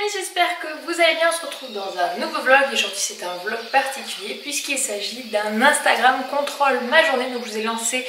amis, j'espère que vous allez bien. On se retrouve dans un nouveau vlog et aujourd'hui c'est un vlog particulier puisqu'il s'agit d'un Instagram contrôle ma journée. Donc je vous ai lancé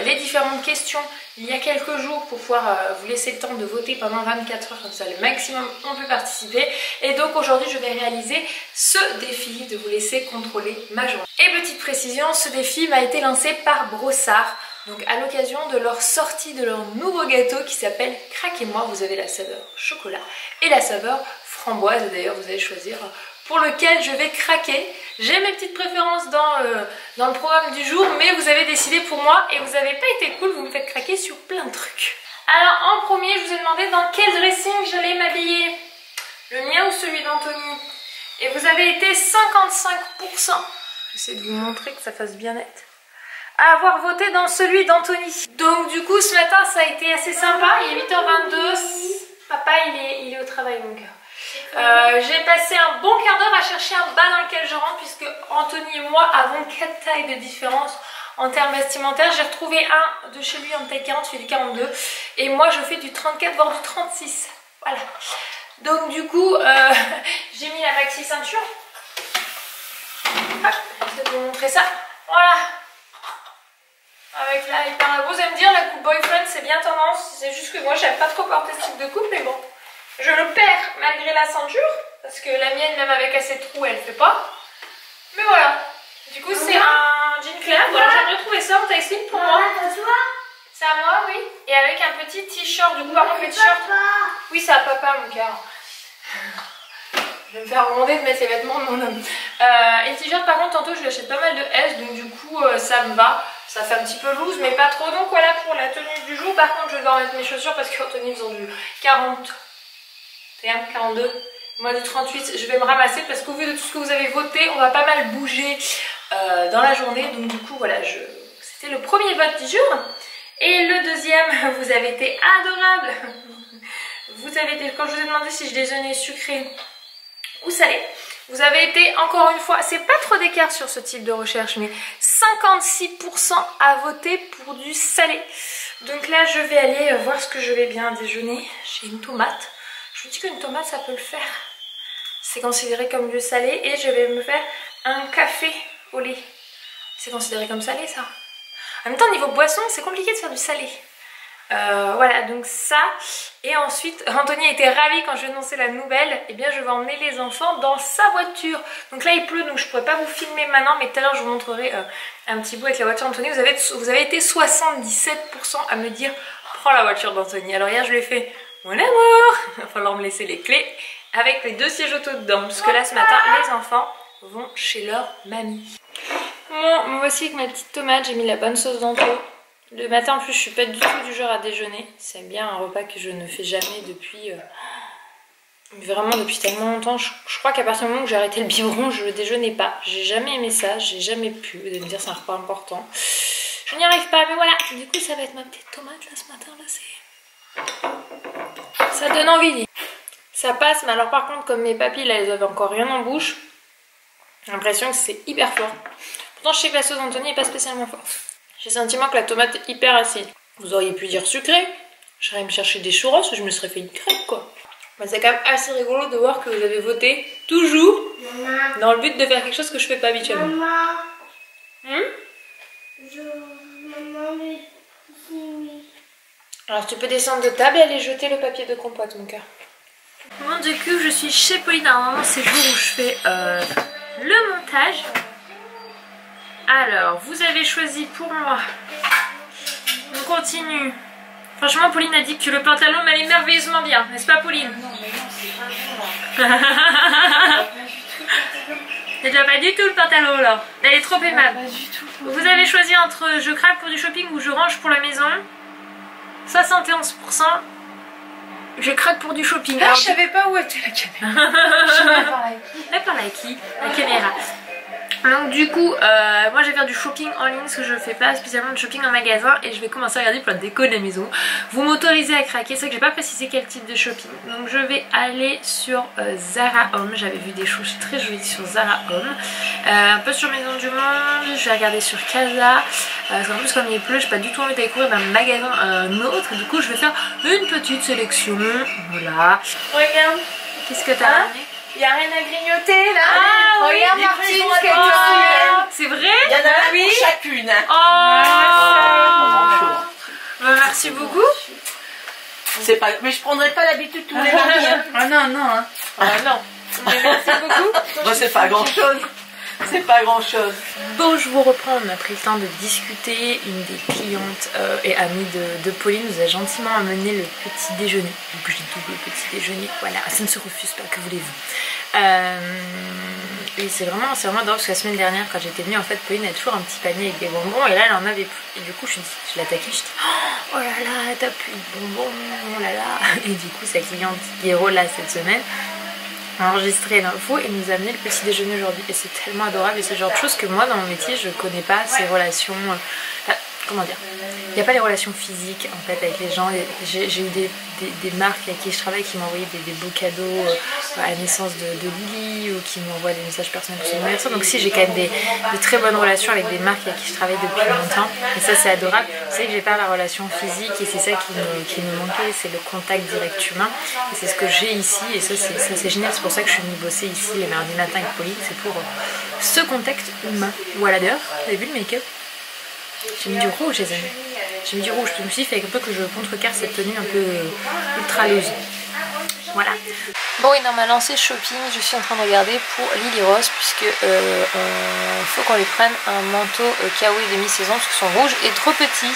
les différentes questions il y a quelques jours pour pouvoir vous laisser le temps de voter pendant 24 heures, comme ça le maximum on peut participer. Et donc aujourd'hui je vais réaliser ce défi de vous laisser contrôler ma journée. Et petite précision, ce défi m'a été lancé par Brossard. Donc à l'occasion de leur sortie de leur nouveau gâteau qui s'appelle Craquez-moi. Vous avez la saveur chocolat et la saveur framboise. D'ailleurs vous allez choisir pour lequel je vais craquer. J'ai mes petites préférences dans le programme du jour, mais vous avez décidé pour moi et vous n'avez pas été cool, vous me faites craquer sur plein de trucs. Alors en premier je vous ai demandé dans quel dressing j'allais m'habiller, le mien ou celui d'Anthony, et vous avez été 55%, j'essaie de vous montrer que ça fasse bien net, à avoir voté dans celui d'Anthony. Donc du coup ce matin ça a été assez sympa, il est 8h22, papa il est au travail mon cœur. J'ai passé un bon quart d'heure à chercher un bas dans lequel je rentre puisque Anthony et moi avons 4 tailles de différence en termes vestimentaires. J'ai retrouvé un de chez lui en taille 40, il fait du 42 et moi je fais du 34 voire du 36. Voilà. Donc du coup j'ai mis la maxi ceinture. Hop, je vais vous montrer ça. Voilà. Avec la hyper, vous allez me dire la coupe boyfriend c'est bien tendance, c'est juste que moi j'aime pas trop porter ce type de coupe, mais bon. Je le perds malgré la ceinture, parce que la mienne, même avec assez de trous, elle fait pas. Mais voilà. Du coup, c'est un jean clair. Voilà, j'ai retrouvé ça en taille slim pour moi. C'est à moi, oui. Et avec un petit t-shirt. Du coup, par contre, le t-shirt. Oui, c'est à papa, mon cœur. Je vais me faire gronder de mettre les vêtements de mon homme. Et le t-shirt, par contre, tantôt, je lui achète pas mal de S, donc du coup, ça me va. Ça fait un petit peu loose, mais pas trop. Donc voilà pour la tenue du jour. Par contre, je vais devoir mettre mes chaussures parce qu'Anthony, ils ont du 40. 42, moi du 38, je vais me ramasser parce qu'au vu de tout ce que vous avez voté, on va pas mal bouger dans la journée. Donc du coup voilà, c'était le premier vote du jour. Et le deuxième, vous avez été adorable. Vous avez été, quand je vous ai demandé si je déjeunais sucré ou salé, vous avez été encore une fois, c'est pas trop d'écart sur ce type de recherche, mais 56% à voter pour du salé. Donc là je vais aller voir ce que je vais bien déjeuner. J'ai une tomate. Je vous dis qu'une tomate ça peut le faire. C'est considéré comme du salé et je vais me faire un café au lait. C'est considéré comme salé ça. En même temps niveau boisson c'est compliqué de faire du salé. Voilà donc ça. Et ensuite Anthony a été ravi quand je lui ai annoncé la nouvelle. Et bien je vais emmener les enfants dans sa voiture. Donc là il pleut donc je pourrais pas vous filmer maintenant. Mais tout à l'heure je vous montrerai un petit bout avec la voiture d'Anthony. Vous avez été 77% à me dire prends la voiture d'Anthony. Alors hier je lui ai fait mon amour, il va falloir me laisser les clés avec les 2 sièges auto dedans parce que là ce matin les enfants vont chez leur mamie. Bon, me voici avec ma petite tomate, j'ai mis la bonne sauce d'anto. Le matin en plus je suis pas du tout du genre à déjeuner, c'est bien un repas que je ne fais jamais depuis vraiment depuis tellement longtemps. Je crois qu'à partir du moment où j'ai arrêté le biberon je ne déjeunais pas, j'ai jamais aimé ça, j'ai jamais pu. Vous allez me dire c'est un repas important, je n'y arrive pas, mais voilà. Du coup ça va être ma petite tomate là ce matin là, c'est... Ça donne envie. Ça passe, mais alors par contre comme mes papilles là elles avaient encore rien en bouche, j'ai l'impression que c'est hyper fort. Pourtant je sais que la sauce d'Anthony n'est pas spécialement forte. J'ai le sentiment que la tomate est hyper acide. Vous auriez pu dire sucré, j'aurais me chercher des churros, je me serais fait une crêpe quoi. Mais c'est quand même assez rigolo de voir que vous avez voté toujours dans le but de faire quelque chose que je fais pas habituellement. Maman, alors tu peux descendre de table et aller jeter le papier de compote mon cœur. Bon du coup je suis chez Pauline à un moment, c'est le jour où je fais le montage. Alors vous avez choisi pour moi, on continue. Franchement Pauline a dit que le pantalon m'allait merveilleusement bien, n'est-ce pas Pauline? non mais non c'est pas bon. C'est déjà pas du tout le pantalon là, elle est trop aimable. Pas du tout. Vous avez choisi entre je craque pour du shopping ou je range pour la maison. 71%. Je craque pour du shopping. Ah, je savais pas où était la caméra. Elle parle avec qui? La caméra. Donc du coup, moi je vais faire du shopping en ligne, parce que je ne fais pas spécialement de shopping en magasin. Et je vais commencer à regarder pour la déco de la maison. Vous m'autorisez à craquer, c'est vrai que j'ai pas précisé quel type de shopping. Donc je vais aller sur Zara Home. J'avais vu des choses très jolies sur Zara Home. Un peu sur Maison du Monde, je vais regarder sur Casa. Parce qu'en plus comme il pleut, j'ai pas du tout envie d'aller courir d'un magasin à un autre. Du coup je vais faire une petite sélection. Voilà. Regarde, Qu'est-ce que t'as Hein? ramené? Il n'y a rien à grignoter là. Ah, oui, regarde les Martine, fruits sont ce qu'elle à te toi. C'est vrai? Il y en a un Oui. pour chacune. Hein. Oh, bah, merci beaucoup. C'est pas... Mais je prendrai pas l'habitude tous les mardis. Hein. Ah non, non. Hein. Ah non. Mais merci beaucoup. Bon, c'est pas grand chose. C'est pas grand chose. Bon, je vous reprends, on a pris le temps de discuter. Une des clientes et amie de Pauline nous a gentiment amené le petit déjeuner. Donc j'ai double petit déjeuner, voilà, ça ne se refuse pas, que voulez-vous. Et c'est vraiment drôle parce que la semaine dernière quand j'étais venue, en fait Pauline a toujours un petit panier avec des bonbons et là elle en avait plus. Et du coup je l'ai attaquée, je dis oh là là, t'as plus de bonbons, oh là là. Et du coup sa cliente Guéro là cette semaine a enregistré l'info et nous a amené le petit déjeuner aujourd'hui. Et c'est tellement adorable et c'est le genre de choses que moi dans mon métier je connais pas, ces relations. Comment dire, il n'y a pas les relations physiques en fait avec les gens. J'ai eu des marques avec qui je travaille qui m'envoyaient des beaux cadeaux à la naissance de Lily ou qui m'envoient des messages personnels sur l'anniversaire. Donc si j'ai quand même de très bonnes relations avec des marques avec qui je travaille depuis longtemps et ça c'est adorable. C'est que j'ai pas la relation physique et c'est ça qui me manquait, c'est le contact direct humain et c'est ce que j'ai ici et ça c'est génial. C'est pour ça que je suis venue bosser ici les mardis matins avec Pauline, c'est pour ce contact humain. Voilà, d'ailleurs vous avez vu le make-up? J'ai mis du rouge les amis. J'ai mis du rouge. Je me suis dit, il fallait un peu que je contrecarre cette tenue un peu ultra loose. Voilà. Bon, et dans ma lancée shopping, je suis en train de regarder pour Lily Rose puisque faut qu'on lui prenne un manteau kawaii de mi-saison parce que son rouge est trop petit.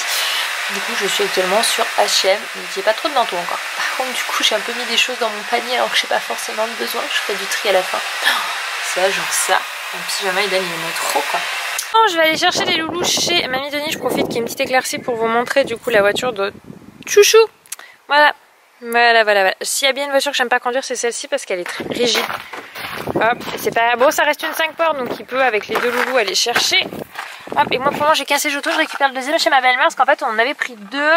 Du coup, je suis actuellement sur H&M. J'ai pas trop de manteaux encore. Par contre, du coup, j'ai un peu mis des choses dans mon panier alors que j'ai pas forcément besoin. Je ferai du tri à la fin. Ça, genre ça. Un pyjama, il aime trop quoi. Je vais aller chercher les loulous chez Mamie Denis. Je profite qu'il y ait une petite éclaircie pour vous montrer du coup la voiture de Chouchou. Voilà. Voilà. S'il y a bien une voiture que j'aime pas conduire, c'est celle-ci parce qu'elle est très rigide. Hop, c'est pas bon, ça reste une 5 portes donc il peut avec les deux loulous aller chercher. Hop, et moi pour moi j'ai qu'un séjour, je récupère le deuxième chez ma belle-mère parce qu'en fait on en avait pris deux.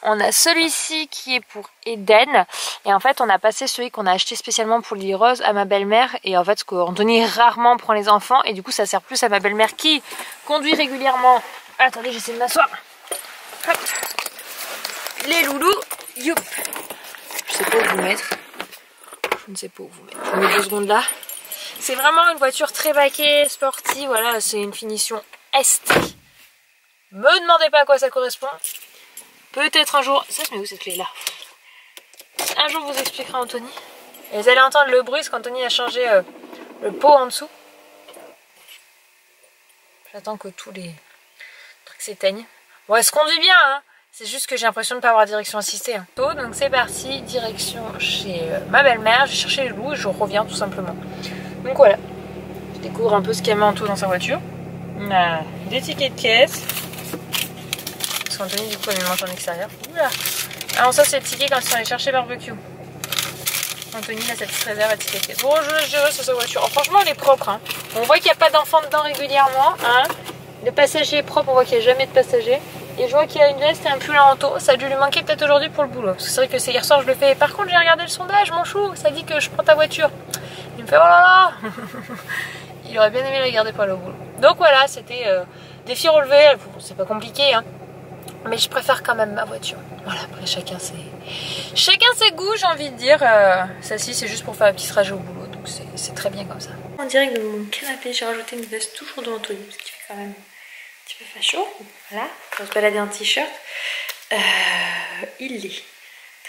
On a celui-ci qui est pour Eden et en fait on a passé celui qu'on a acheté spécialement pour Lily Rose à ma belle-mère et en fait ce qu'Anthony rarement prend les enfants et du coup ça sert plus à ma belle-mère qui conduit régulièrement. Attendez, j'essaie de m'asseoir. Hop, les loulous, youp. Je sais pas où vous mettre. Je ne sais pas où vous mettre. Je mets 2 secondes là. C'est vraiment une voiture très baquée, sportive. Voilà, c'est une finition est. Me demandez pas à quoi ça correspond. Peut-être un jour... Ça, je mets où cette clé là? Un jour, vous expliquera Anthony. Et vous allez entendre le bruit parce qu'Anthony a changé le pot en dessous. J'attends que tous les trucs s'éteignent. Bon, elle se conduit bien, hein. C'est juste que j'ai l'impression de ne pas avoir direction assistée. Hein. Donc c'est parti, direction chez ma belle-mère. J'ai cherché les loups et je reviens tout simplement. Donc voilà. Je découvre un peu ce qu'il y a mis en tout dans sa voiture. On a des tickets de caisse. Parce qu'Anthony du coup elle mange en extérieur. Oula. Alors ça c'est le ticket quand ils sont allés chercher barbecue. Anthony a sa petite réserve à ticket de caisse. Bon, je laisse gérer sur sa voiture. Oh, franchement elle est propre. Hein. On voit qu'il n'y a pas d'enfants dedans régulièrement. Hein. Le passager est propre, on voit qu'il n'y a jamais de passager. Et je vois qu'il y a une veste et un pull en manteau. Ça a dû lui manquer peut-être aujourd'hui pour le boulot. Parce que c'est vrai que c'est hier soir je le fais. Par contre j'ai regardé le sondage, mon chou. Ça dit que je prends ta voiture. Il me fait oh là là. Il aurait bien aimé le regarder pour aller au boulot. Donc voilà, c'était défi relevé. C'est pas compliqué hein. Mais je préfère quand même ma voiture. Voilà, après chacun ses goûts, j'ai envie de dire. Celle-ci c'est juste pour faire un petit trajet au boulot. Donc c'est très bien comme ça. En direct de mon canapé, j'ai rajouté une veste toujours de Anthony. Parce qu'il fait quand même un petit peu facho. Voilà, on va se balader en t-shirt. Il est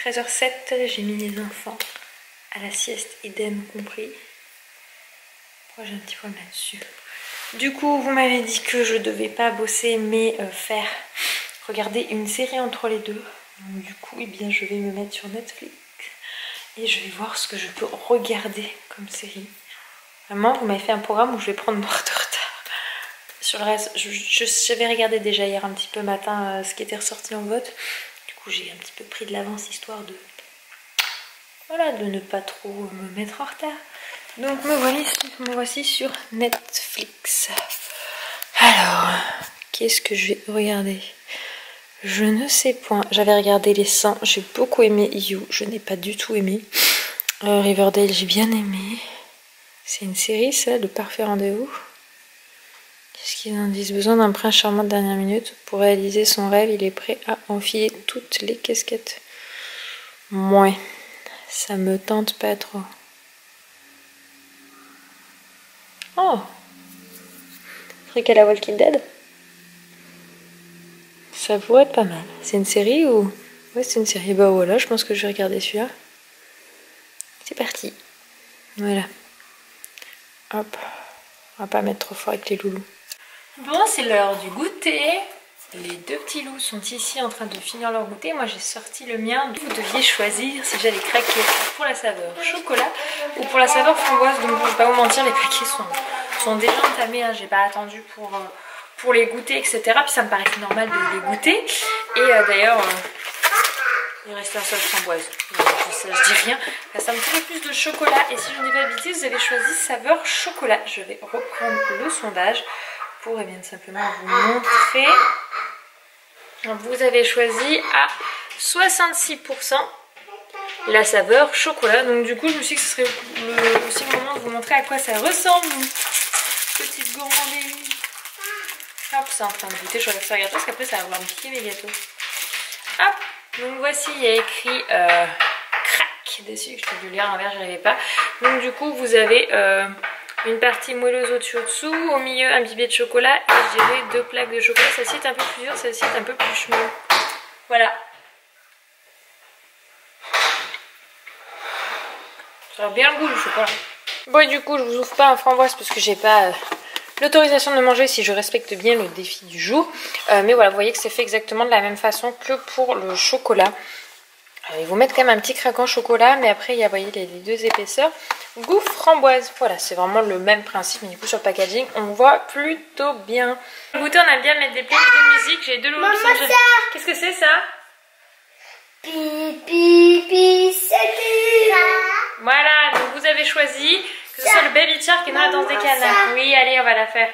13h07, j'ai mis les enfants à la sieste, Eden compris. Pourquoi j'ai un petit problème là-dessus? Du coup, vous m'avez dit que je devais pas bosser, mais regarder une série entre les deux. Donc, du coup, eh bien, je vais me mettre sur Netflix et je vais voir ce que je peux regarder comme série. Vraiment, vous m'avez fait un programme où je vais prendre beaucoup de retard. Sur le reste, j'avais regardé déjà hier un petit peu matin ce qui était ressorti en vote. Du coup, j'ai un petit peu pris de l'avance histoire de... Voilà, de ne pas trop me mettre en retard. Donc me voici sur Netflix. Alors, qu'est-ce que je vais regarder? Je ne sais point. J'avais regardé Les 100, j'ai beaucoup aimé You, je n'ai pas du tout aimé. Riverdale, j'ai bien aimé. C'est une série ça, Le Parfait Rendez-vous. Qu'est-ce qu'ils en disent? Besoin d'un prince charmant de dernière minute. Pour réaliser son rêve, il est prêt à enfiler toutes les casquettes. Ouais, ça me tente pas trop. Oh, truc à la Walking Dead. Ça pourrait être pas mal. C'est une série ou... Ouais, c'est une série. Bah voilà, je pense que je vais regarder celui-là. C'est parti. Voilà. Hop. On va pas mettre trop fort avec les loulous. Bon, c'est l'heure du goûter. Les deux petits loups sont ici en train de finir leur goûter. Moi, j'ai sorti le mien. Vous deviez choisir si j'allais craquer pour la saveur chocolat ou pour la saveur framboise. Donc, je vais pas vous mentir, les paquets sont déjà entamés. Hein. J'ai pas attendu pour les goûter, etc. Puis ça me paraissait normal de les goûter. Et d'ailleurs... il reste un seul framboise. Je dis rien. Il reste un petit peu plus de chocolat. Et si je ne dis pas de bêtises, vous avez choisi saveur chocolat. Je vais reprendre le sondage pour bien simplement vous montrer. Vous avez choisi à 66% la saveur chocolat. Donc du coup, je me suis dit que ce serait aussi le moment de vous montrer à quoi ça ressemble. Petite gourmandise. Hop, c'est en train de goûter. Je vais faire gâteau parce qu'après, ça va avoir piqué mes gâteaux. Hop. Donc voici, il y a écrit crack dessus, je t'ai dû lire à l'envers, je n'arrivais pas. Donc du coup, vous avez une partie moelleuse au-dessus, au milieu un bibet de chocolat et je dirais 2 plaques de chocolat. Celle-ci est un peu plus dure, celle-ci est un peu plus chemeux. Voilà. Ça a bien le goût le chocolat. Bon, et du coup, je vous ouvre pas un framboise parce que j'ai pas... l'autorisation de manger si je respecte bien le défi du jour. Mais voilà, vous voyez que c'est fait exactement de la même façon que pour le chocolat. Ils vous mettent quand même un petit craquant chocolat, mais après il y a, vous voyez, les deux épaisseurs. Goût framboise, voilà, c'est vraiment le même principe, mais du coup sur le packaging, on voit plutôt bien. Au goûter, on aime bien mettre des playlists de musique. J'ai 2 loulous qui sont... Qu'est-ce que c'est ça? Pipi, c'est Voilà, donc vous avez choisi que ce soit le Baby Shark et non la danse des canards. Oui, allez, on va la faire.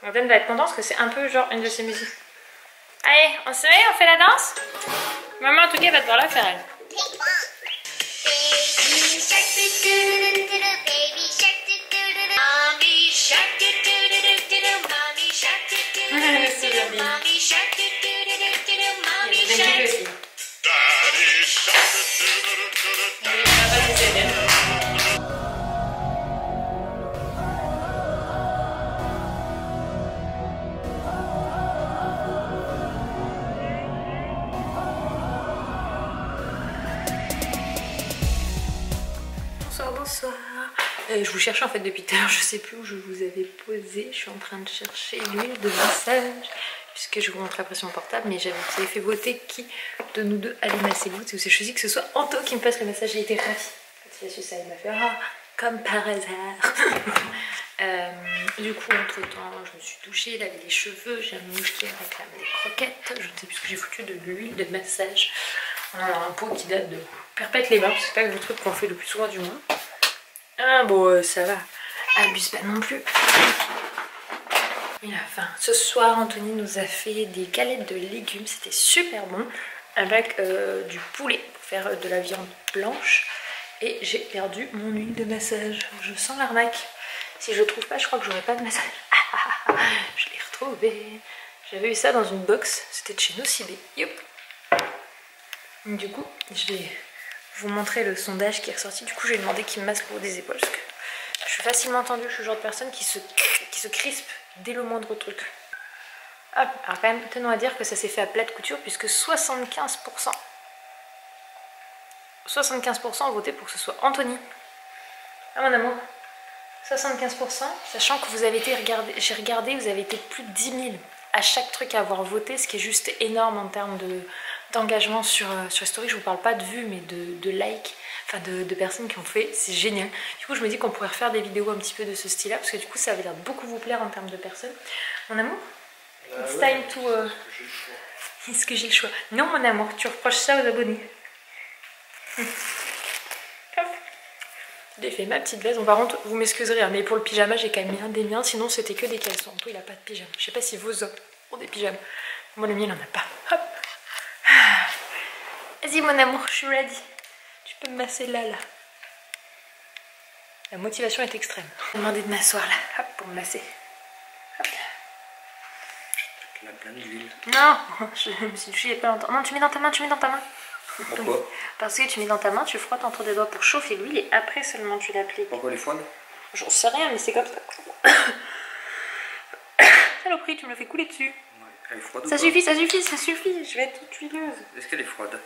Morgane va être contente parce que c'est un peu genre une de ses musiques. Allez, on se met, on fait la danse? Maman en tout cas va devoir la faire elle. Bonsoir. Je vous cherchais en fait depuis tout à l'heure, je sais plus où je vous avais posé. Je suis en train de chercher l'huile de massage puisque je vous montre après sur mon portable, mais vous avez fait voter qui de nous deux allait masser vous. Vous avez choisi que ce soit Anto qui me fasse le massage. J'ai été ravie. Quand il a su ça, il m'a fait comme par hasard. Du coup, entre temps, je me suis douchée, lavé les cheveux. J'ai un mouche qui me réclame des croquettes. Je ne sais plus ce que j'ai foutu de l'huile de massage. On a un pot qui date de perpète les mains, c'est pas le truc qu'on fait le plus souvent du moins. Ah bon, ça va, abuse pas non plus. Il a faim. Ce soir, Anthony nous a fait des galettes de légumes, c'était super bon, avec du poulet pour faire de la viande blanche. Et j'ai perdu mon huile de massage, je sens l'arnaque. Si je le trouve pas, je crois que j'aurai pas de massage. Je l'ai retrouvé. J'avais eu ça dans une box, c'était de chez Nocibé. Yop. Du coup, je vais vous montrer le sondage qui est ressorti. Du coup, j'ai demandé qu'il me masse le haut des épaules parce que je suis facilement tendue. Je suis le genre de personne qui se crispe dès le moindre truc. Hop. Alors quand même, tenons à dire que ça s'est fait à plate couture puisque 75% ont voté pour que ce soit Anthony. Ah mon amour, 75%, sachant que vous avez été regardé, j'ai regardé, vous avez été plus de 10 000 à chaque truc à avoir voté, ce qui est juste énorme en termes d'engagement sur Story. Je vous parle pas de vues mais de likes, enfin de personnes qui ont fait, c'est génial. Du coup je me dis qu'on pourrait refaire des vidéos un petit peu de ce style là parce que du coup ça avait l'air de beaucoup vous plaire en termes de personnes. Mon amour, it's time to... Est-ce que j'ai le choix? Non mon amour, tu reproches ça aux abonnés. J'ai fait ma petite veste. Bon, par contre vous m'excuserez hein, mais pour le pyjama j'ai quand même mis un des miens, sinon c'était que des caleçons. Toi il a pas de pyjama, je sais pas si vos hommes ont des pyjamas. Moi le mien il en a pas. Hop. Vas-y mon amour, je suis ready. Tu peux me masser là. La motivation est extrême. Je vais demander de m'asseoir là, hop, pour me masser. Hop. Il a plein d'huile. Non, je me suis douchée il y a pas longtemps. Non, tu mets dans ta main, tu mets dans ta main. Pourquoi? Parce que tu mets dans ta main, tu frottes entre tes doigts pour chauffer l'huile et après seulement tu l'appliques. Pourquoi les froides? J'en sais rien, mais c'est comme ça. Saloperie, tu me le fais couler dessus. Ouais. Elle est froide ou Ça pas? suffit, ça suffit, ça suffit. Je vais être toute huileuse. Est-ce qu'elle est froide?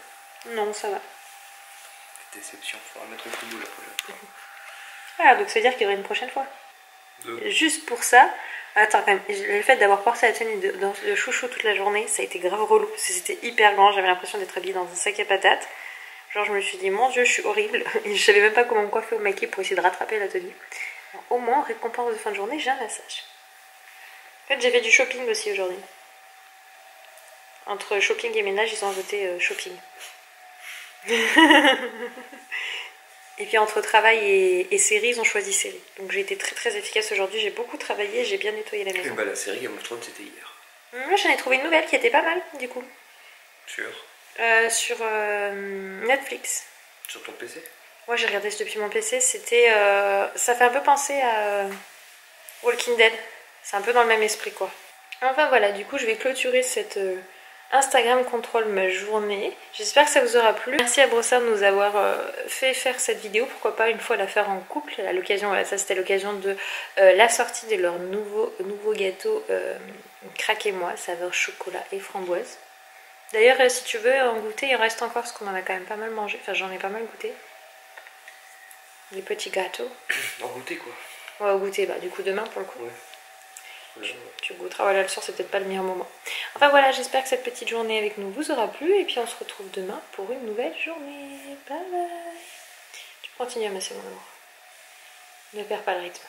Non, ça va. Déception, il faudra mettre au frigo la prochaine fois. Ah, donc ça veut dire qu'il y aura une prochaine fois. Deux. Juste pour ça. Attends, quand même, le fait d'avoir porté la tenue de chouchou toute la journée, ça a été grave relou. Parce que c'était hyper grand, j'avais l'impression d'être habillée dans un sac à patates. Genre, je me suis dit, mon Dieu, je suis horrible. Et je savais même pas comment me coiffer ou maquiller pour essayer de rattraper la tenue. Alors, au moins, récompense de fin de journée, j'ai un massage. En fait, j'ai fait du shopping aussi aujourd'hui. Entre shopping et ménage, ils ont voté shopping. Et puis entre travail et série, ils ont choisi série. Donc j'ai été très très efficace aujourd'hui, j'ai beaucoup travaillé, j'ai bien nettoyé la Et maison. bah la série Game of Thrones c'était hier. Moi j'en ai trouvé une nouvelle qui était pas mal du coup. Sur Sur Netflix. Sur ton PC? Moi j'ai regardé depuis mon PC, c'était... ça fait un peu penser à Walking Dead. C'est un peu dans le même esprit quoi. Enfin voilà, du coup je vais clôturer cette... Instagram contrôle ma journée. J'espère que ça vous aura plu. Merci à Brossard de nous avoir fait faire cette vidéo. Pourquoi pas une fois la faire en couple. À l'occasion, voilà, ça c'était l'occasion de la sortie de leur nouveau gâteau Craquez-moi, saveur chocolat et framboise. D'ailleurs, si tu veux en goûter, il reste encore parce qu'on en a quand même pas mal mangé. Enfin, j'en ai pas mal goûté. Les petits gâteaux. En goûter quoi. On va goûter, bah du coup demain pour le coup. Ouais. Tu goûteras, voilà, le soir c'est peut-être pas le meilleur moment. Enfin voilà, j'espère que cette petite journée avec nous vous aura plu. Et puis on se retrouve demain pour une nouvelle journée. Bye bye. Tu continues à masser mon amour. Ne perds pas le rythme.